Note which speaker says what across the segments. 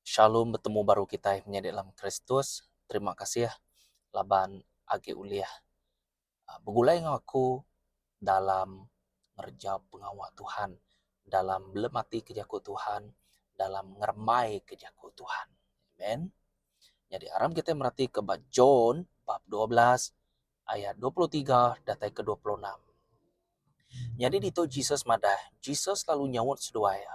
Speaker 1: Shalom, bertemu baru kita menjadi dalam Kristus. Terima kasih ya, laban agi uliah. Begulai dengan aku dalam ngerja pengawal Tuhan, dalam belemati kejaku Tuhan, dalam ngermai kejaku Tuhan. Amen. Jadi aram kita merhati ke John bab 12 ayat 23 datai ke 26. Jadi dito Jesus madah, Jesus lalu nyawut seduaya.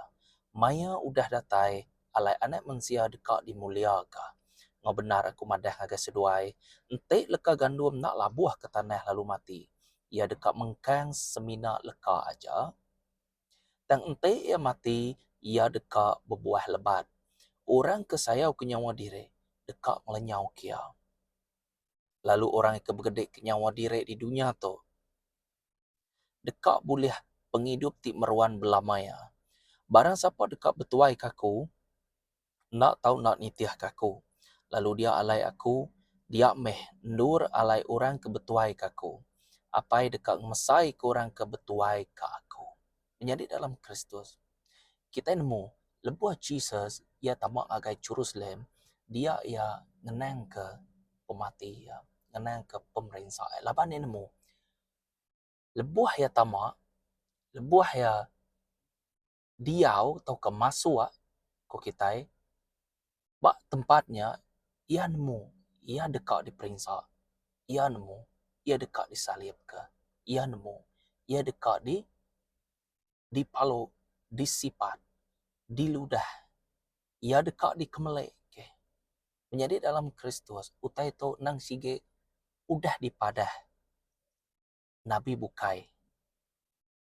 Speaker 1: Maya udah datai alai anak manusia dekat dimuliakan. Ngo benar aku madah ngaga seduai. Entik leka gandum nak labuah ke tanah lalu mati. Ia dekat mengkang semina leka aja. Dan entik ia mati, ia dekat berbuah lebat. Orang kesayau ke nyawa diri, dekat melenyau kia. Lalu orang yang kebergedik ke nyawa diri di dunia tu, dekat boleh penghidup ti meruan belamaya. Barang siapa dekat betuai kaku, nak tahu nak nitiah kaku. Lalu dia alai aku, dia meh nur alai orang kebetuai kaku. Apai dekat mesai ke orang kebetuai ke aku. Menjadi dalam Kristus, kita nemu lebuah Jesus, ia tamak agai Jerusalem, dia ia ngenang ke pemati, ia ngenang ke pemerintah. Laban ni nemu, lebuah ia tamak, lebuah ia diau atau ke masuk ko kita, bak tempatnya, ia nemu, ia dekat diperiksa, ia nemu, ia dekat disalib ke, ia nemu, ia dekat dipalu, disipat, diludah, ia dekat dikemelek ke. Menjadi dalam Kristus, utai to nang sige udah dipadah. Nabi bukai,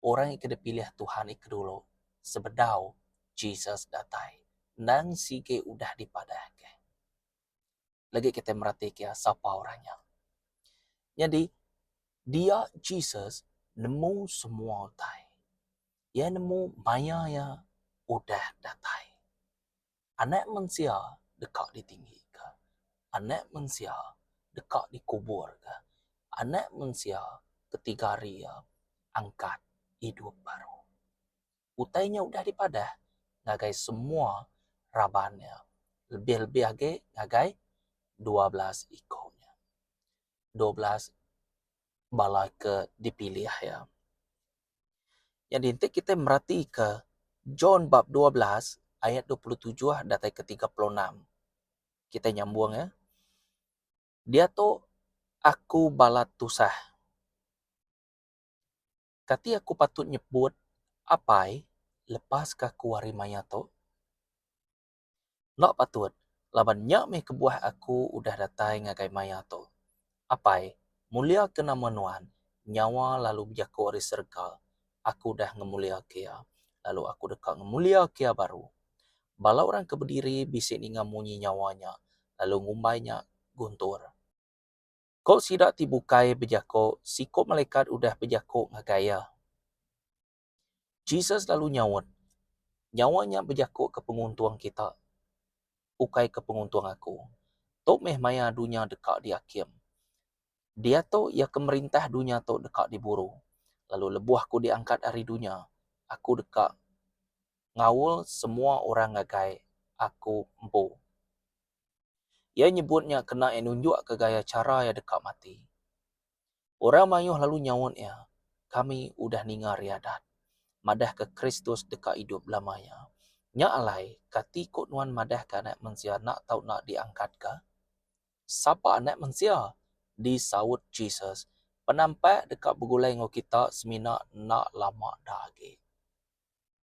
Speaker 1: orang yang kedepilih Tuhan ik dulu, sebedau Jesus datai. Nang sige udah dipadah ke. Lagi kita merhatikan siapa orangnya. Jadi, dia Jesus nemu semua utai. Ia nemu maya ya udah datai. Anak manusia dekat ditinggi ke. Anak manusia dekat dikubur ke. Anak manusia ketiga hari ya angkat hidup baru. Utainya udah dipadah. Ngagai semua rabannya. Lebih-lebih lagi ngagai 12 ikonnya. 12 bala ke dipilih ya. Jadi nanti kita merhati ke John bab 12 ayat 27 datai ke 36. Kita nyambung ya. Dia tu aku balat tusah. Kati aku patut nyebut apai lepas kaku wari maya tu. Nak patut. Laban nyak meh kebuah aku udah datai ngagai maya tu. Apai mulia ke nama Nuan. Nyawa lalu berjaku wari sergal. Aku dah ngemulia kia. Lalu aku dekat ngemulia kia baru. Bala orang keberdiri bisik ni ngamunyi nyawanya. Lalu ngumbainya guntur. Kok sidak tibukai berjaku, sikop malaikat udah berjaku ngagaya. Jesus lalu nyawut. Nyawanya berjaku ke penguntuang kita. Ukai ke penguntuang aku. Tok meh maya dunia dekat di akim. Dia tu ia kemerintah dunia tu dekat diburu. Lalu lebuahku diangkat dari dunia. Aku dekat ngawul semua orang ngagai. Aku empu. Ia nyebutnya kena nunjuk ke gaya cara ya dekat mati. Orang mayuh lalu nyawutnya. Kami udah ningar riadat. Madah ke Kristus dekat hidup lamanya. Nya alai, kati kot nuan madah ke anak manusia nak tahu nak diangkat ke? Siapa anak manusia? Disaut Jesus. Penampak dekat bergulai dengan kita semina nak lama dah lagi.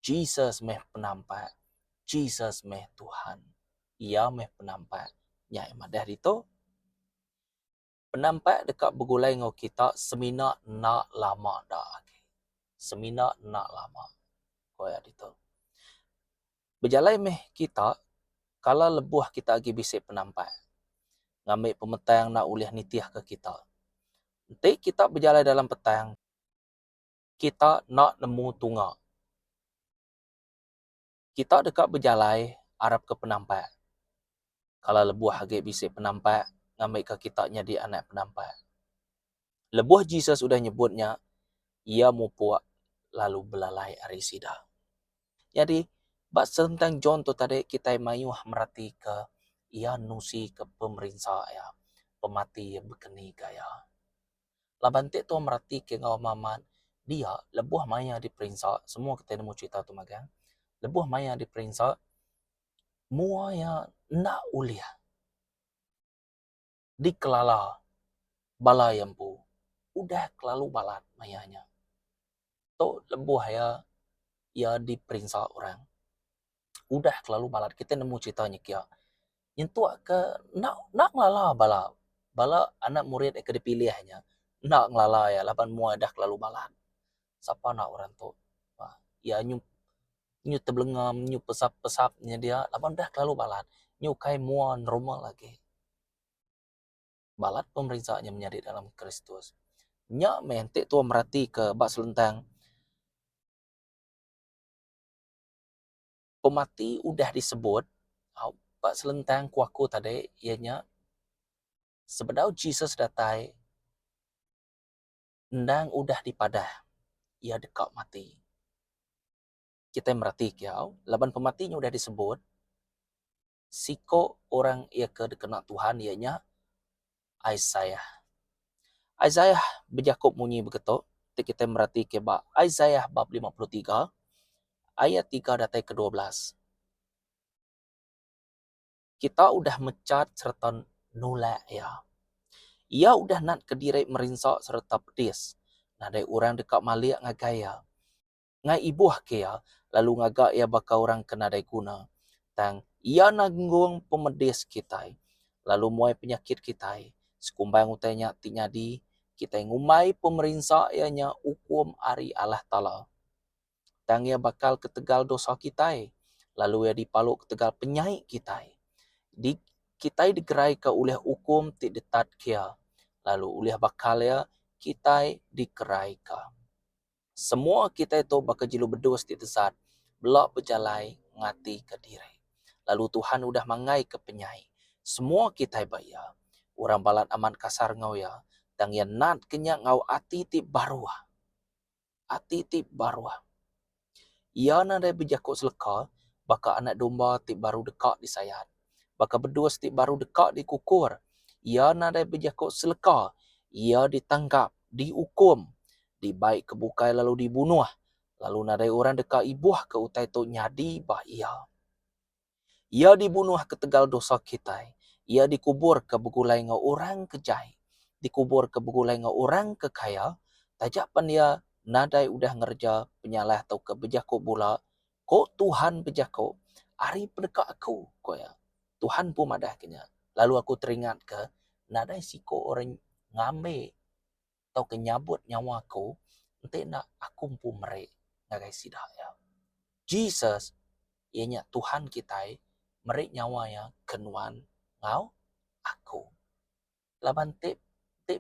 Speaker 1: Jesus meh penampak. Jesus meh Tuhan. Ia meh penampak. Nyai madah itu. Penampak dekat bergulai dengan kita semina nak lama dah lagi. Semina nak lama. Koyak itu. Berjalan meh kita, kalau lebuah kita lagi bisik penampak. Ngambil pemetang nak uliah nitiah ke kita. Nanti kita berjalan dalam petang, kita nak nemu tunga. Kita dekat berjalan, harap ke penampak. Kalau lebuah lagi bisik penampak, ngambil ke kita jadi anak penampak. Lebuah Jesus sudah nyebutnya, ia mupuak lalu belalai arisida. Jadi, Bak tentang John tu tadi kita mayuh merhati ke ia nusi ke pemerintah ya. Pemati yang berkeni gaya. Laban tu merhati ke ngau maman dia lebuh maya di perintah semua kita nemu cerita tu magang. Lebuh maya di perintah mua ya nak uliah dikelala bala yang pu udah kelalu balat mayanya to lebuh ya di perintah orang udah kelalu balat kita nemu ceritanya kia yang tua ke nak ngelala bala bala anak murid yang dipilihnya nak ngelala ya laban mua dah kelalu balat siapa nak orang tu ya nyu terbelengam nyu pesap-pesapnya dia laban dah kelalu balat nyu kai mua normal lagi balat pemerintahnya menjadi dalam Kristus nya mentek tu merhati ke bak selentang pemati udah disebut bak selentang kuaku tadi ianya sebedau Jesus datai ndang udah dipadah ia dekat mati kita merhati kiau laban pematinya udah disebut siko orang ia ke dikena Tuhan ianya Isaiah berjakob munyi begitu kita merhati ke bab Isaiah bab 53 ayat 3 datai ke-12 kita udah mecat serta nolak ya ia udah nak kediri merinsak serta pedis nadai orang dekat malik ngagaya ngai ibuh kia lalu ngagak ia bakal orang kena dai guna tang ia nanggung pemedis kita lalu muai penyakit kita sekumbang utainya tinyadi kita ngumai pemerintah ianya hukum ari Allah Ta'ala tang ia bakal ketegal dosa kita lalu ia dipaluk ketegal penyai kita di kita digerai ke oleh hukum ti detat kia lalu oleh bakal ya kita dikerai ke semua kita itu bakal jilu berdos di tesat belak berjalai ngati ke diri lalu Tuhan udah mangai ke penyai semua kita bayar orang balat aman kasar ngau ya dan yang nat kenya ngau ati ti baruah ia nadai berjakut seleka baka anak domba ti baru dekat disayat baka berdua ti baru dekat dikukur ia nadai berjakut seleka ia ditangkap dihukum dibaik kebukai lalu dibunuh lalu nadai orang dekat ibuah ke utai tu nyadi bah ia dibunuh ke tegal dosa kita ia dikubur ke begulai ngau orang kejai dikubur ke begulai ngau orang kekaya tajapan dia nadai udah ngerja penyalah atau ke bejakuk pula kok Tuhan bejakuk hari pendekat aku kok ya Tuhan pun madah kenya lalu aku teringat ke nadai siko orang ngambil atau kenyabut nyawa aku nanti nak aku pun merek ngagai sidah ya Jesus ianya Tuhan kita merek nyawa ya kenuan ngau aku laban tip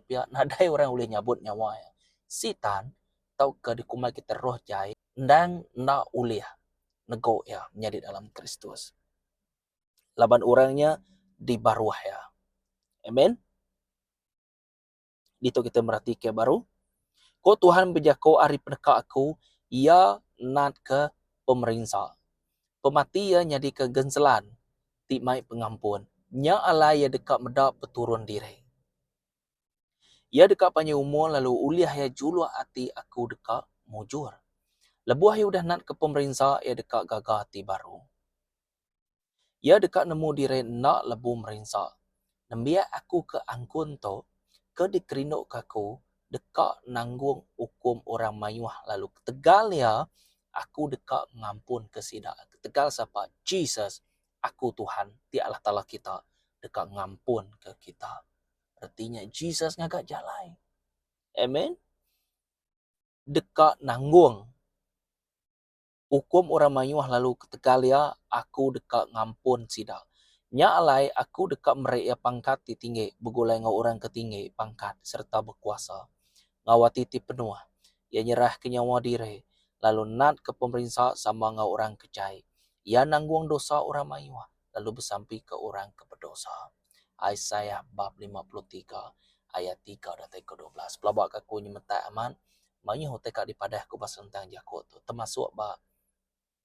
Speaker 1: ya nadai orang boleh nyabut nyawa ya sitan tau ke dikumai kita roh jai dan nak uliah nego ya menjadi dalam Kristus laban orangnya dibaruah ya amen itu kita merhati ke baru ko Tuhan berjako ari pendekat aku ia nat ke pemerintah pemati ya nyadi ke genselan ti mai pengampun nya ala ya dekat medap peturun diri ia dekat panjang umur lalu uliah ya julu hati aku dekat mujur lebuah ya udah nat ke pemerintah ya dekat gagah hati baru ia dekat nemu diri nak lebu merinsak nembia aku ke angkun to ke dikerinuk kaku dekat nanggung hukum orang mayuh lalu ketegal ya aku dekat ngampun kesidak ketegal siapa Jesus aku Tuhan ti Allah Ta'ala kita dekat ngampun ke kita artinya Jesus ngagak jalai amen dekat nanggung hukum orang mayuh lalu ketegal ya aku dekat ngampun sidak nya alai aku dekat merek ya pangkat ti tinggi begulai ngau orang ketinggi pangkat serta berkuasa ngawati ti penuh ia nyerah ke nyawa diri lalu nat ke pemerintah sama ngau orang kecai ia nanggung dosa orang mayuh lalu bersampi ke orang ke berdosa Isaiah bab 53 ayat 3 dan ke-12 pelabak aku nyemetai aman mayuh tekak dipadah ku pasal tentang jakut tu termasuk bab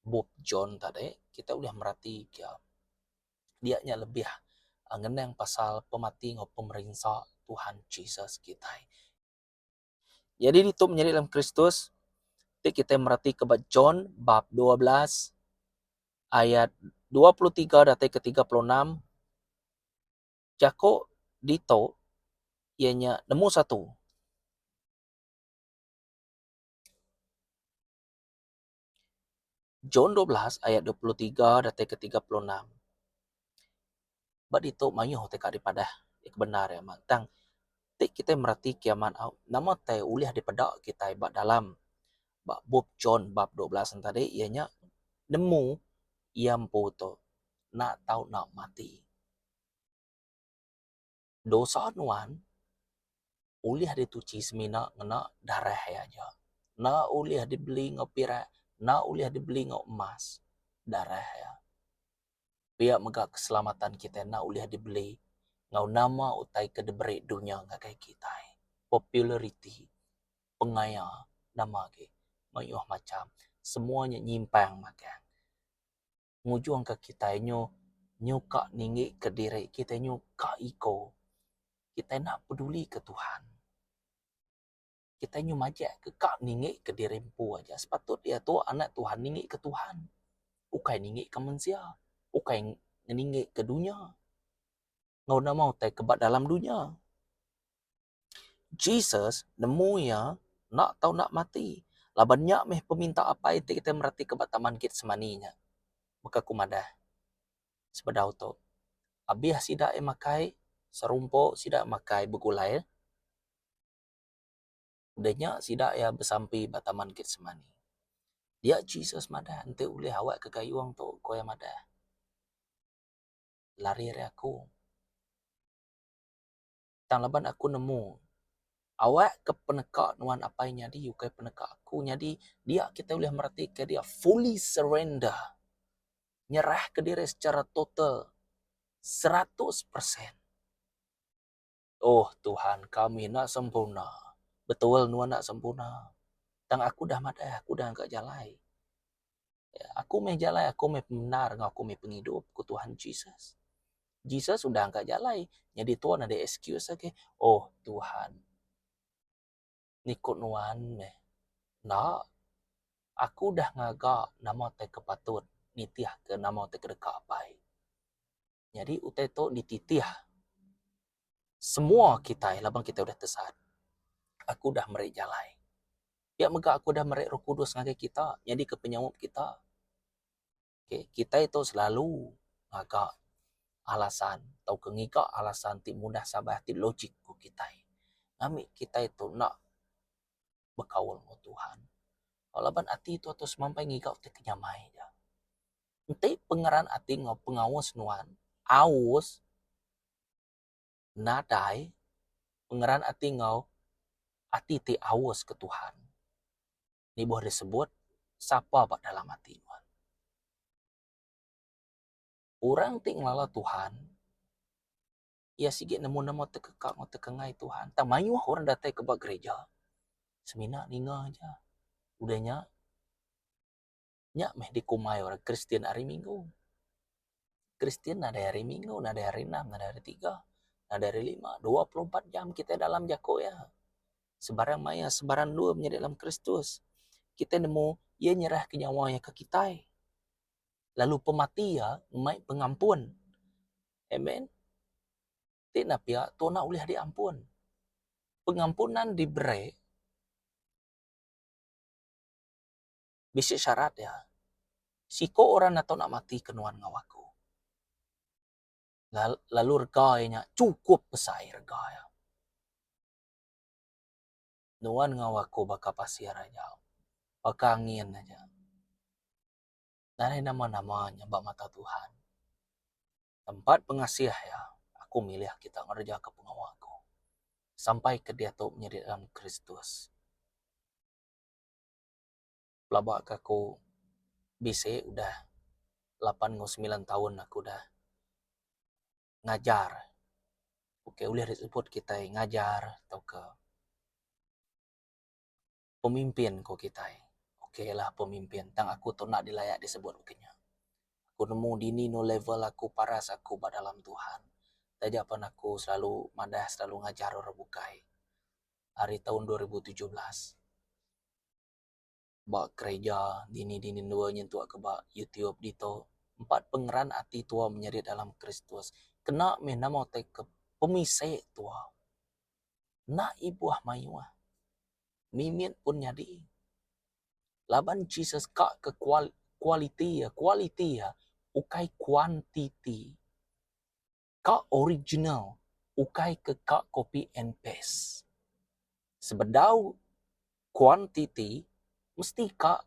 Speaker 1: Bob John tadi, kita udah merhati dia nya lebih ngeneng pasal pemati ngau pemerintah Tuhan Jesus kita. Jadi itu menjadi dalam Kristus, kita merhati kebat John bab 12 ayat 23 dan ke 36. Jako dito ianya nemu satu. John 12 ayat 23 dan ke 36. Bad itu mayuh teka daripada kebenar ya matang. Kita merhati kiaman nama teh uliah daripada kita bab dalam bab John bab 12 tadi ianya nemu yang poto nak tahu nak mati. Dosa nuan uliah dituci semina ngena darah aja. Na uliah dibeli ngopira, na uliah dibeli ngau emas darah ya. Pihak megak keselamatan kita na uliah dibeli ngau nama utai kedeberi dunia ngakai kita. Popularity pengaya nama ke mayuh macam semuanya nyimpang makan. Ngujung ke kita nyuka ningi ke diri kita nyuka iko. Kita nak peduli ke Tuhan. Kita majak ke kak ningi ke diri empu aja. Sepatut dia tu anak Tuhan ningi ke Tuhan. Ukai ningi ke manusia. Ukai ningi ke dunia. Ngau nak mau tai kebat dalam dunia. Jesus nemu ya nak tahu nak mati. Labannya meh peminta apa itu kita merhati kebat taman kit semaninya. Maka kumadah. Sebedau tu. Abih sidak makai serumpo sidak makai begulai. Udahnya sidak ya bersampi bataman kit semani. Dia Jesus madah ente ulih awak ke kayuang tu ko yang madah. Lari re aku. Tang laban aku nemu. Awak ke penekak nuan apa yang jadi yukai penekak aku jadi dia kita boleh merhati ke dia fully surrender. Nyerah ke diri secara total 100%. Oh Tuhan, kami nak sempurna. Betul nuan nak sempurna. Tang aku dah madah, aku dah angkat jalai. Ya, aku meh jalai, aku meh benar, aku meh penghidup ku Tuhan Jesus. Jesus sudah angkat jalai. Jadi Tuhan ada excuse lagi. Oh Tuhan. Nikut nuan meh. Nah, aku dah ngagak nama te kepatut. Nitiah ke nama te kedekak apai. Jadi utai tu dititiah. Semua kita, labang kita udah tesat. Aku dah merik jalai. Ya mega aku dah merik Roh Kudus ngagai kita. Jadi ke penyamuk kita. Okay. Kita itu selalu ngagak alasan. Tau kengigak alasan ti mudah sabar ti logik ku kita. Nami kita itu nak berkaul dengan Tuhan. Kalau ban hati itu atau semampai ngigau te kenyamai dia. Ente pengeran hati ngau pengawas nuan. Aus nadai pengeran hati ngau hati te awas ke Tuhan. Ini boleh disebut siapa pak dalam hati nuan. Orang ti ngelala Tuhan. Ya sikit nemu-nemu tekekak ngau tekengai Tuhan. Tak mayuh orang datang ke bak gereja. Semina ninga aja. Udahnya nyak meh dikumai orang Kristen hari Minggu. Kristen ada hari Minggu, ada hari 6, ada hari 3, ada hari 5. 24 jam kita dalam jako ya. Sebarang maya, sebarang dua menjadi dalam Kristus. Kita nemu, ia nyerah ke nyawanya ke kita. Lalu pemati ya, mai pengampun. Amen. Tidak pia, Tuhan nak boleh diampun. Pengampunan diberi. Bisa syarat ya. Siko orang atau nak mati kenuan ngawaku. Lalu regainya cukup besar regaya. Nuan ngawaku baka pasir aja. Baka angin aja. Dan nama-namanya bak mata Tuhan. Tempat pengasih ya. Aku milih kita ngerja ke pengawaku. Sampai ke dia tu menjadi dalam Kristus. Pelabak aku bisa udah 8-9 tahun aku udah ngajar. Oke, boleh disebut kita ngajar atau ke pemimpin ko kita. Oke lah pemimpin, tang aku tu nak dilayak disebut begini. Aku nemu dini no level aku paras aku dalam Tuhan. Tajapan aku selalu madah, selalu ngajar orang bukai. Hari tahun 2017. Bak gereja, dini dua nyentuh ke bak YouTube dito. 4 pengeran hati tua menyerit dalam Kristus. Kena nama ke pemisai tua. Nak ibuah mayuah. Mimin pun nyadi. Laban Jesus kak ke quality ya. Ukai quantity. Kak original. Ukai ke kak copy and paste. Sebedau quantity, mesti kak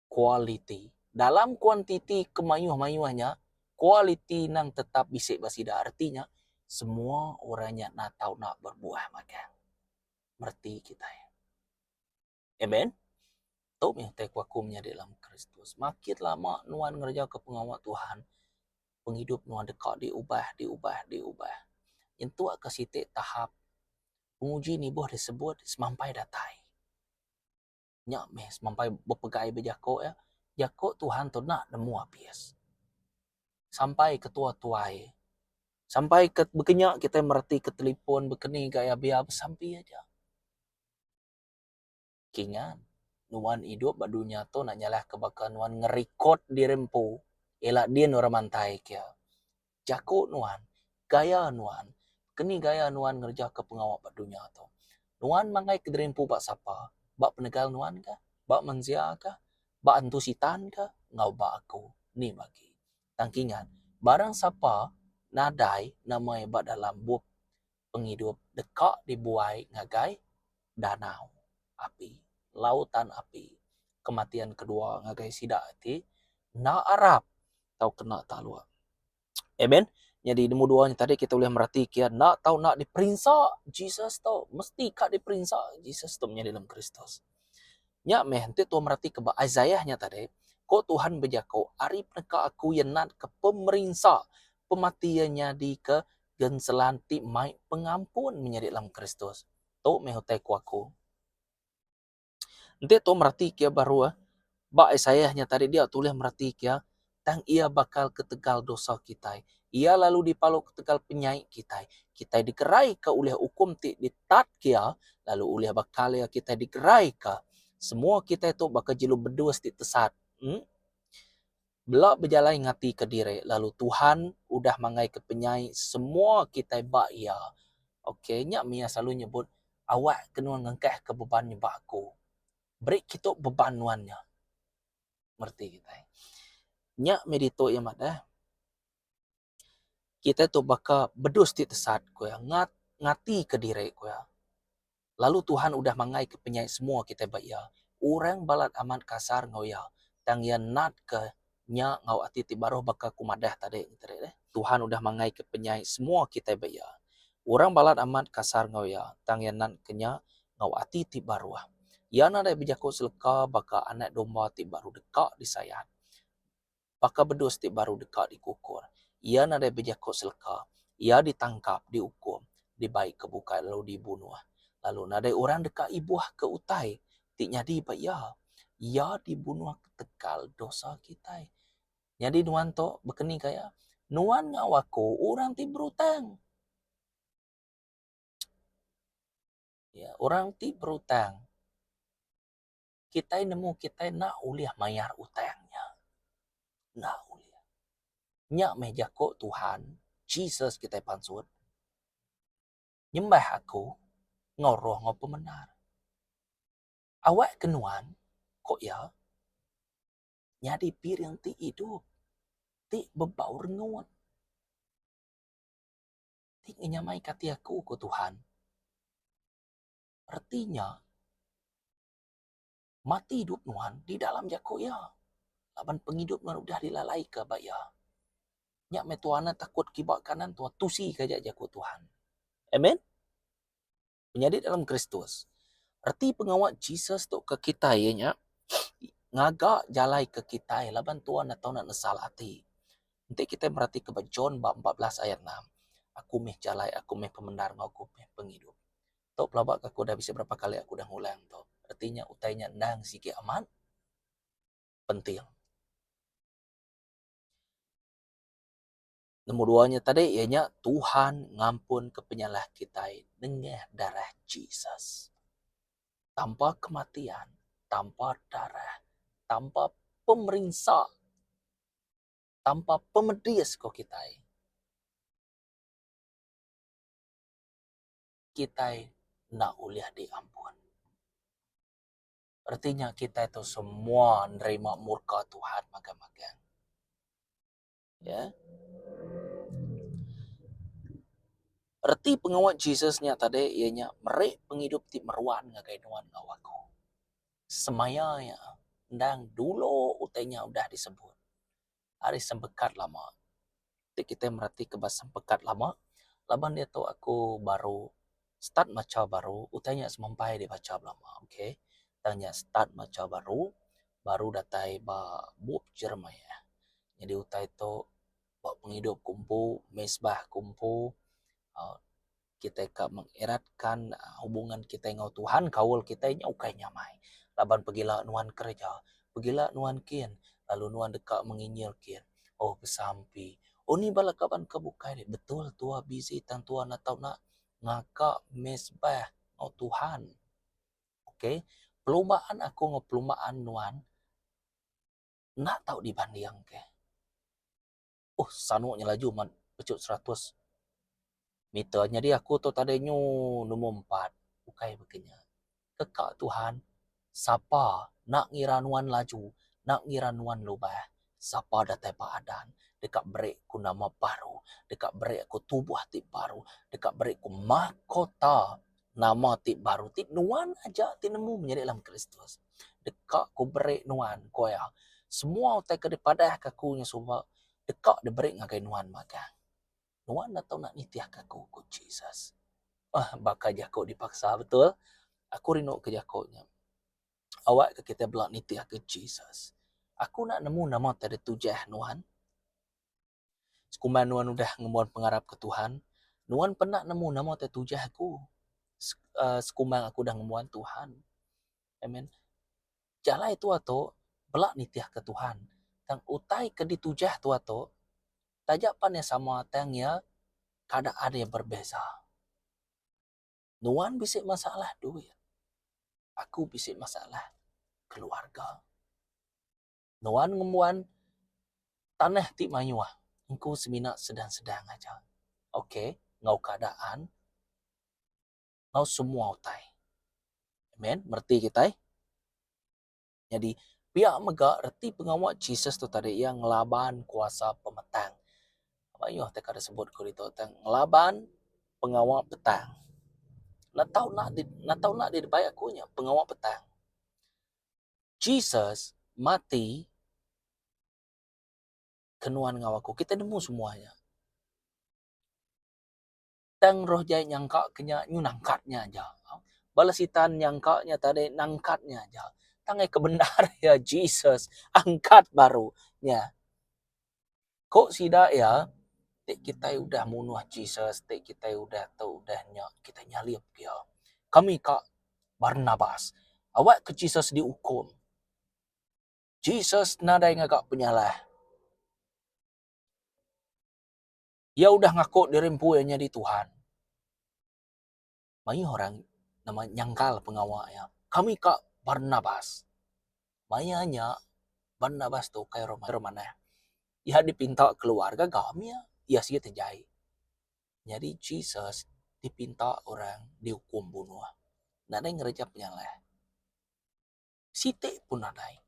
Speaker 1: quality. Dalam quantity kemayuh-mayuhnya, quality nang tetap bisik basida. Artinya, semua orangnya nak tahu nak berbuah makan. Merti kita ya. Amen? Tahu yang tekwakumnya dalam Kristus. Makin lama nuan ngerja ke pengawal Tuhan, penghidup nuan dekat diubah. Yang tua ke sitik tahap penguji ni boleh disebut semampai datai. Nyak mes semampai berpegai berjakok ya. Jakok Tuhan tu nak nemu habis. Sampai ketua tuai. Sampai ke berkenyak kita merti ke telefon berkeni gaya biar bersampi aja. Kingan nuan hidup badunya tu nak nyalah kebakar nuan ngerekod di rempu. Elak dia orang mantai kia. Jakok nuan, gaya nuan. Keni gaya nuan ngerja ke pengawal badunya tu. Nuan mangai ke rempu bak sapa? Bak penegal nuan kah? Bak manzia kah? Bak antusitan kah? Ngau bak aku. Ni bagi. Tangkingan. Barang sapa nadai namai bak dalam buk penghidup dekak dibuai ngagai danau api, lautan api. Kematian kedua ngagai sidak hati na Arab tau kena talua. Amen. Jadi demu duanya tadi kita boleh merhati kia nak tahu nak diperinsa Jesus tau mesti kak diperinsa Jesus tu menjadi dalam Kristus. Nya meh henti tu merhati ke Isaiah-nya tadi. Kok Tuhan berjakau ari peneka aku yang nak ke pemerintah pematiannya di ke genselanti mai pengampun menjadi dalam Kristus. Tu meh hotai ku aku. Henti tu merhati kia baru Ba Isaiah-nya tadi dia tulis merhati kia tang ia bakal ketegal dosa kita. Ia lalu dipaluk ketegal penyai kita. Kita dikerai ke oleh hukum ti ditat kia lalu oleh bakal ya kita dikerai ke. Semua kita itu bakal jilu berdua ti tesat. Belak berjalan ngati ke diri lalu Tuhan udah mangai ke penyai semua kita bak ia. Okey, nyak Mia selalu nyebut awak kena ngengkeh ke beban bak aku. Beri kita beban nuannya. Merti kita. Nyak medito yang madah. Kita tu bakal bedus ti tesat ko ya. Ngati ke diri ko ya. Lalu Tuhan udah mangai ke penyai semua kita bayar. Orang balat amat kasar ngau ya. Tang yang nat ke nya ngau ati ti baroh bakal kumadah tadi. Tuhan udah mangai ke penyai semua kita bayar. Orang balat amat kasar ngau ya. Tang yang nat ke nya ngau ati ti baroh. Ya nada bijako seleka bakal anak domba ti baru dekak disayat. Baka bedus ti baru dekat dikukur. Ia nada berjakut seleka. Ia ditangkap, dihukum, dibaik kebuka lalu dibunuh. Lalu nada orang dekat ibuah ke utai. Ti nyadi ba ia. Ia dibunuh ketekal dosa kita. Jadi nuan to berkeni kaya. Nuan ngawaku orang ti berutang. Ya, orang ti berutang. Kita nemu kita nak uliah mayar utangnya. Nak uliah. Nyak meja ko Tuhan, Jesus kita pansut. Nyembah aku, ngoroh ngau pemenar. Awak kenuan, kok ya? Nyadi pir yang ti hidup. Ti bebau renguan. Ti ngenyamai kati aku ko Tuhan. Artinya, mati hidup nuan di dalam jako ya. Laban penghidup nuan udah dilalai ke baya. Nyak metuana takut kibak kanan tua tusi kajak jako Tuhan. Amen? Menjadi dalam Kristus. Arti pengawal Jesus tu ke kita ya nyak. Ngagak jalai ke kita laban Tuhan atau nak nesal hati. Nanti kita berarti ke John bab 14 ayat 6. Aku meh jalai, aku meh pembenar, aku meh penghidup. Tok pelabak aku dah bisa berapa kali aku dah ngulang tu. Artinya utainya ndang sikit aman. penting. Nomor duanya tadi ianya Tuhan ngampun ke penyalah kita dengan darah Jesus. Tanpa kematian, tanpa darah, tanpa pemerintah, tanpa pemedis kok kita nak uliah diampun. Artinya kita itu semua nerima murka Tuhan magang-magang. Ya. Erti pengawat Jesusnya tadi ianya merek penghidup ti meruan ngagai nuan ngawaku. Semayanya dan dulu utainya udah disebut. Hari sempekat lama. Jadi kita merhati ke bahasa sempekat lama. Laban dia tahu aku baru start macam baru. Utainya semampai dia baca lama. Okay. Tanya start macam baru datai ba bup Jeremiah. Jadi utai itu penghidup kumpu, mesbah kumpu, kita mengeratkan hubungan kita dengan Tuhan, kawal kita nya ukai nyamai. Laban pergilah nuan kerja, pergilah nuan kian, lalu nuan dekat menginyil kian. Oh pesampi, oh ni bala kapan kebukai ni, betul tua busy tan tua nak tahu nak ngakak mesbah oh Tuhan. Okay, pelumaan aku ngau pelumaan nuan, nak tahu dibanding ke. Oh sanuknya laju man, pecut 100 meter. Jadi aku tu tadinya nombor 4. Bukai begini. Kekak Tuhan, siapa nak ngira nuan laju, nak ngira nuan lubah, siapa datai paadan, dekat break ku nama baru, dekat break aku tubuh tip baru, dekat break ku mahkota nama tip baru, tip nuan aja tinemu menjadi dalam Kristus. Dekat ku break nuan, koya. Semua utai ke depadah kakunya semua, dekat de break ngagai nuan magang. Nuan nak tahu nak nitiah kaku ku Jesus. Bakal jakok dipaksa betul. Aku rindu ke jakoknya. Awak ke kita belak nitiah ke Jesus. Aku nak nemu nama tadi tujah Nuan. Sekuman Nuan udah ngemuan pengarap ke Tuhan. Nuan pernah nemu nama tadi tujah aku. Sekuman aku dah ngemuan Tuhan. Amen. Jalai tu atau belak nitiah ke Tuhan. Tang utai ke ditujah tu atau tajapan yang sama tang ya keadaan yang berbeza. Nuan bisik masalah duit. Aku bisik masalah keluarga. Nuan ngemuan tanah ti mayuah. Engkau semina sedang-sedang aja. Okay, ngau keadaan, ngau semua utai. Amen, merti kita. Jadi, pihak megak reti pengawat Jesus tu tadi yang ngelaban kuasa pemetang. Mayuah tak ada sebut ko dito tang ngelaban pengawat petang. Nak tahu nak di depan aku nya pengawat petang. Jesus mati kenuan ngawaku. Kita nemu semuanya. Tang roh jai nyangka kenya nyu nangkatnya aja. Balasitan nyangkanya tadi nangkatnya aja. Tangai kebenar ya Jesus angkat barunya. Kok sida ya? Tek kita udah munuh Jesus, tek kita udah tahu udahnya kita nyalip dia. Kami kak Barnabas. Awak ke Jesus dihukum. Jesus nadai ngagak penyalah. Ya udah ngaku dirimpuannya di Tuhan. Mai orang nama nyangkal pengawalnya. Kami kak Barnabas. Mayanya Barnabas tuh kayak Romana. Ya dipinta keluarga kami ya sih terjadi. Jadi Jesus dipinta orang dihukum bunuh. Nadai ngereja penyalah. Siti pun nadai.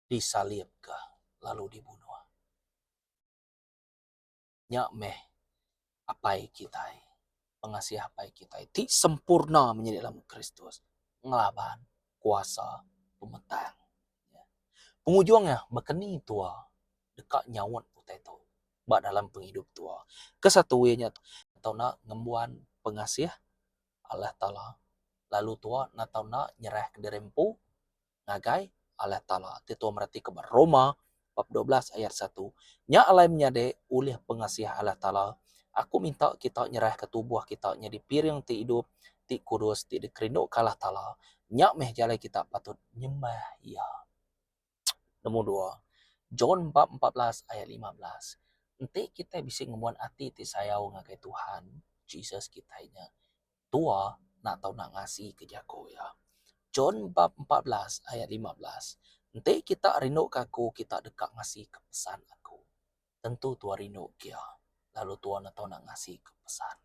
Speaker 1: Disalib ke lalu dibunuh. Nyak meh apai kita. Pengasih apai kita. Ti sempurna menjadi dalam Kristus. Ngelaban kuasa pemetang. Pengujungnya bekeni tua dekat nyawat putai tu. Bak dalam penghidup tua. Kesatuannya atau nak ngembuan pengasih Allah Ta'ala. Lalu tua nak tahu nak nyerah ke dirempu ngagai Allah Ta'ala. Itu merati ke Roma bab 12 ayat 1. Nya alai menyade oleh pengasih Allah Ta'ala. Aku minta kita nyerah ke tubuh kita nya di piring ti hidup ti kudus ti dikerinduk ke Allah Ta'ala. Nya meh jalai kita patut nyembah ya. Nomor dua, John bab 14 ayat 15. Nanti kita bisa ngebuat hati ti sayau ngakai Tuhan, Jesus kita nya. Tua nak tahu nak ngasih ke jako ya. John bab 14 ayat 15. Nanti kita rindu kaku, kita dekat ngasih ke pesan aku. Tentu tua rindu kia. Lalu tua nak tahu nak ngasih ke pesan.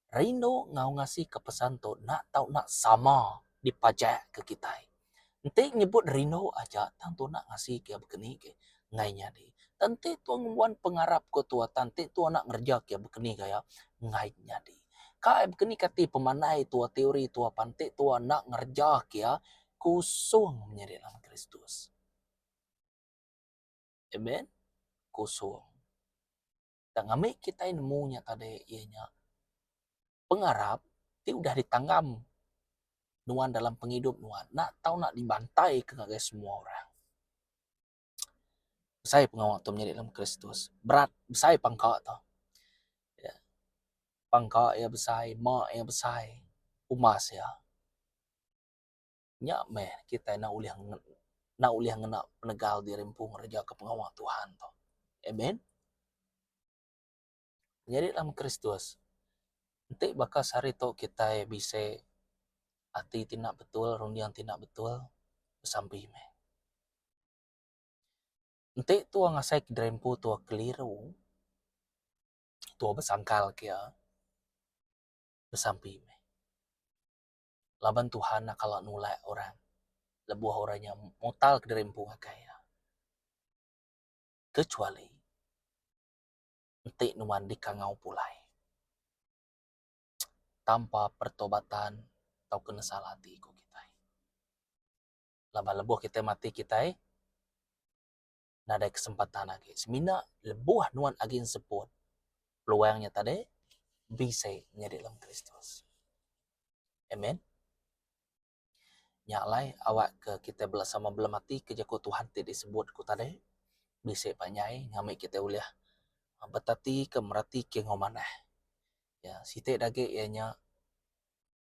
Speaker 1: Rindu ngau ngasih ke pesan tu nak tahu nak sama dipajak ke kita. Nanti nyebut rindu aja, tentu nak ngasih ke begini ke ngainya di. Tentu tua ngumuan pengarap ko tua, tentu tua nak ngerja ke begini kaya ngainya di. Kai begini kati pemanai tua teori tua pantik tua nak ngerja ke kusung menjadi dalam Kristus. Amen. Kusung. Dan ngamik kita nemunya tadi ianya pengarap ti udah ditanggam nuan dalam penghidup nuan nak tahu nak dibantai ke semua orang. Saya pengawal tu menjadi dalam Kristus berat besar pangkak tu ya. Pangkak ya besar, mak ya besar, umas ya nyak meh kita nak uliah ngena penegal di rempung reja ke pengawal Tuhan tu. Amen. Menjadi dalam Kristus nanti bakal hari tu kita bisa hati tidak betul, rundian tidak betul, sampai meh. Nanti tua ngasai ke drempu tua keliru, tua bersangkal kia, bersampai meh. Laban Tuhan nak kalau nulai orang, lebuah orangnya motal ke drempu ngakaya. Kecuali nanti nuan dikangau pulai. Tanpa pertobatan atau kena salah hati kita. Laban lebuah kita mati kita ada kesempatan lagi. Semina lebuah nuan agin seput. Peluangnya tadi bisa menjadi dalam Kristus. Amen. Nyalai awak ke kita bersama belum mati ke jago Tuhan ti disebut ku tadi bisa panyai ngamai kita uliah betati ke merati ke ngomanah. Ya, site dage ianya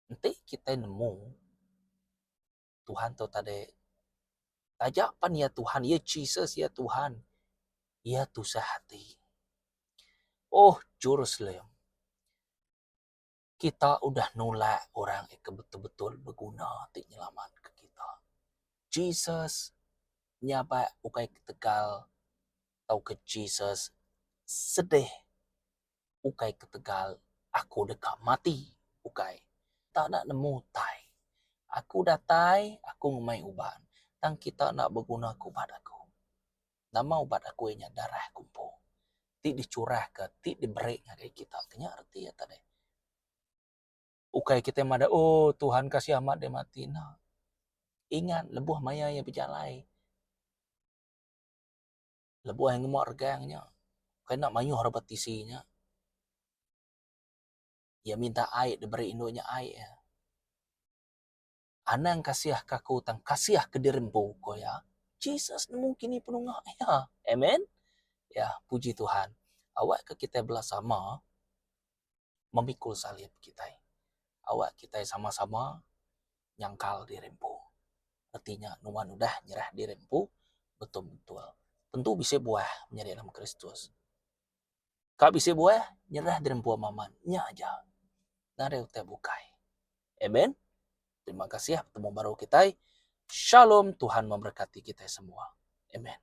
Speaker 1: nanti kita nemu Tuhan tu tadi tajapan ya Tuhan, ya Jesus ya Tuhan, ya tusah hati. Oh Jerusalem, kita udah nolak orang yang betul-betul berguna untuk nyelamat ke kita. Jesus nyapa ukai ketegal tau ke Jesus sedih ukai ketegal aku dekat mati ukai tak nak nemu tai aku dah tai aku ngumai uban tang kita nak berguna ke ubat aku nama ubat aku nya darah kumpul ti dicurah ke ti diberi ngagai kita kenya arti ya tadi ukai kita mada oh Tuhan kasih amat dia mati nah ingat lebuh maya ya berjalai lebuh yang ngemok regangnya kena mayuh repetisinya ya minta air diberi induknya air ya. Anang kasiah kaku tang kasiah ke dirempu ko ya Jesus mungkin ini penuh ya amen ya puji Tuhan awak ke kita bersama memikul salib kita awak kita sama-sama nyangkal dirempu artinya nuan udah nyerah dirempu betul-betul tentu bisa buah menjadi dalam Kristus kak bisa buah nyerah dirempu maman nya aja nare utai bukai amen. Terima kasih ya, bertemu baru kita. Shalom, Tuhan memberkati kita semua. Amen.